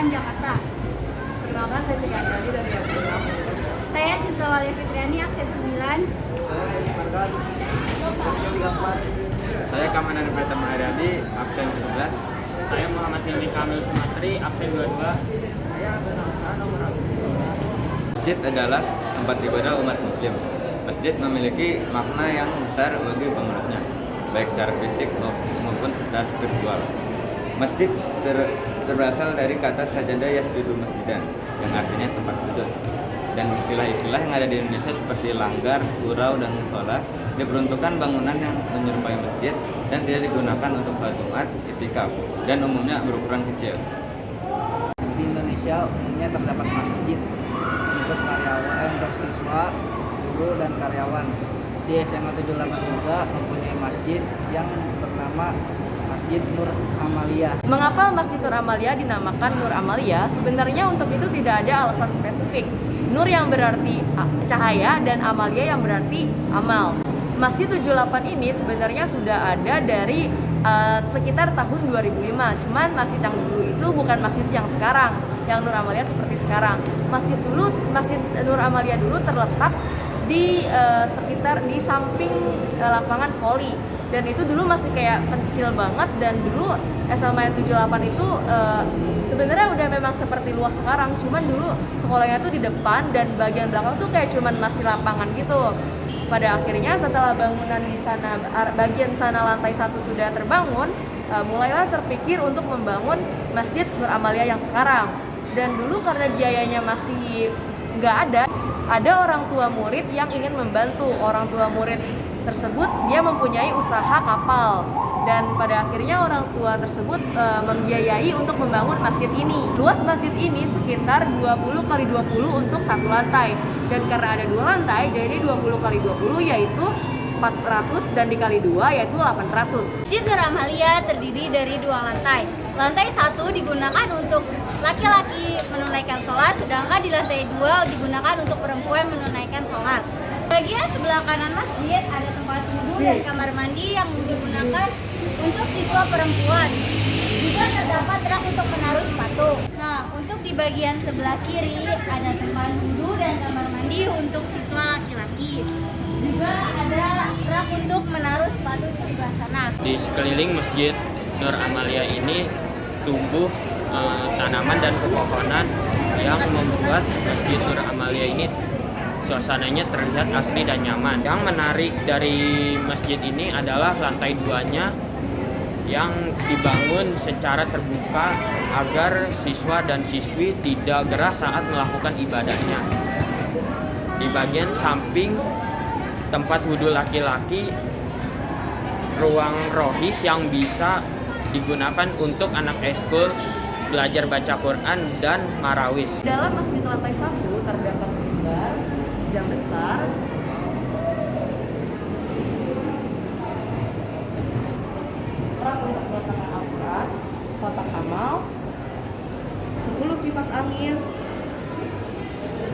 Selatan, Jakarta. Perkenalkan, saya Cika Andali dari absen 6. Saya Cinta Walia Fitriani, absen 9. Saya dari Margan, absen 34. Saya Kamanan Pratama Aryadi, absen 11. Saya Muhammad Hilmi Kamil Sumatri, absen 22. Masjid adalah tempat ibadah umat muslim. Masjid memiliki makna yang besar bagi pengurusnya, baik secara fisik maupun secara spiritual. Masjid berasal dari kata sajadah yasjudu masjidan, yang artinya tempat sujud. Dan istilah-istilah yang ada di Indonesia seperti langgar, surau, dan musola diperuntukkan bangunan yang menyerupai masjid dan tidak digunakan untuk sholat Jumat, itikaf, dan umumnya berukuran kecil. Di Indonesia umumnya terdapat masjid untuk karyawan, untuk siswa, guru, dan karyawan. Di SMA 78 juga mempunyai masjid yang bernama Masjid Nur Amalia. Mengapa Masjid Nur Amalia dinamakan Nur Amalia? Sebenarnya untuk itu tidak ada alasan spesifik. Nur yang berarti cahaya dan Amalia yang berarti amal. Masjid 78 ini sebenarnya sudah ada dari sekitar tahun 2005. Cuman masjid yang dulu itu bukan masjid yang sekarang, yang Nur Amalia seperti sekarang. Masjid Nur Amalia dulu terletak di sekitar di samping lapangan voli. Dan itu dulu masih kayak kecil banget, dan dulu SMA 78 itu sebenarnya udah memang seperti luas sekarang, cuman dulu sekolahnya tuh di depan dan bagian belakang tuh kayak cuman masih lapangan gitu. Pada akhirnya setelah bangunan di sana, bagian sana lantai 1 sudah terbangun, mulailah terpikir untuk membangun Masjid Nur Amalia yang sekarang. Dan dulu karena biayanya masih nggak ada orang tua murid yang ingin membantu. Orang tua murid tersebut dia mempunyai usaha kapal, dan pada akhirnya orang tua tersebut membiayai untuk membangun masjid ini. Luas masjid ini sekitar 20 kali 20 untuk satu lantai, dan karena ada 2 lantai jadi 20 kali 20 yaitu 400, dan dikali 2 yaitu 800. Masjid Nur Amalia terdiri dari 2 lantai. Lantai 1 digunakan untuk laki-laki menunaikan sholat, sedangkan di lantai 2 digunakan untuk perempuan menunaikan sholat. Bagian sebelah kanan masjid ada tempat wudhu dan kamar mandi yang digunakan untuk siswa perempuan. Juga terdapat rak untuk menaruh sepatu. Nah, untuk di bagian sebelah kiri ada tempat wudhu dan kamar mandi untuk siswa laki-laki. Juga ada rak untuk menaruh sepatu di sebelah sana. Di sekeliling Masjid Nur Amalia ini tumbuh tanaman dan pepohonan yang membuat Masjid Nur Amalia ini suasananya terlihat asri dan nyaman. Yang menarik dari masjid ini adalah lantai 2-nya yang dibangun secara terbuka agar siswa dan siswi tidak gerah saat melakukan ibadahnya. Di bagian samping tempat wudhu laki-laki, ruang rohis yang bisa digunakan untuk anak ekskul belajar baca Quran dan marawis. Dalam masjid lantai 1 terdapat mimbar, jam besar, rak untuk meletakkan Al-Quran, kotak amal, 10 kipas angin,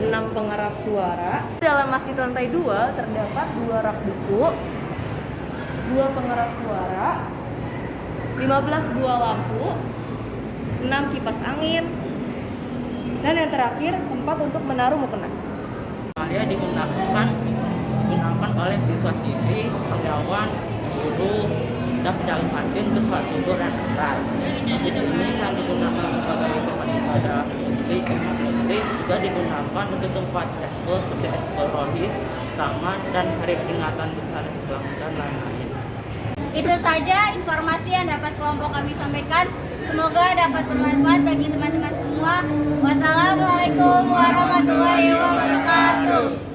6 pengeras suara. Dalam masjid lantai 2 terdapat 2 rak buku, 2 pengeras suara, 15 buah lampu, 6 kipas angin, dan yang terakhir tempat untuk menaruh mukena. Amalia digunakan oleh siswa-siswi, karyawan, guru, dan pedagang kantin untuk sholat zuhur dan asar. Masjid ini selain digunakan sebagai tempat ibadah muslim, juga digunakan untuk tempat ekskul seperti ekskul rohis, zaman, dan hari peringatan besar Islam dan lain-lain. Itu saja informasi yang dapat kelompok kami sampaikan. Semoga dapat bermanfaat bagi teman-teman semua. Wassalamualaikum warahmatullahi wabarakatuh.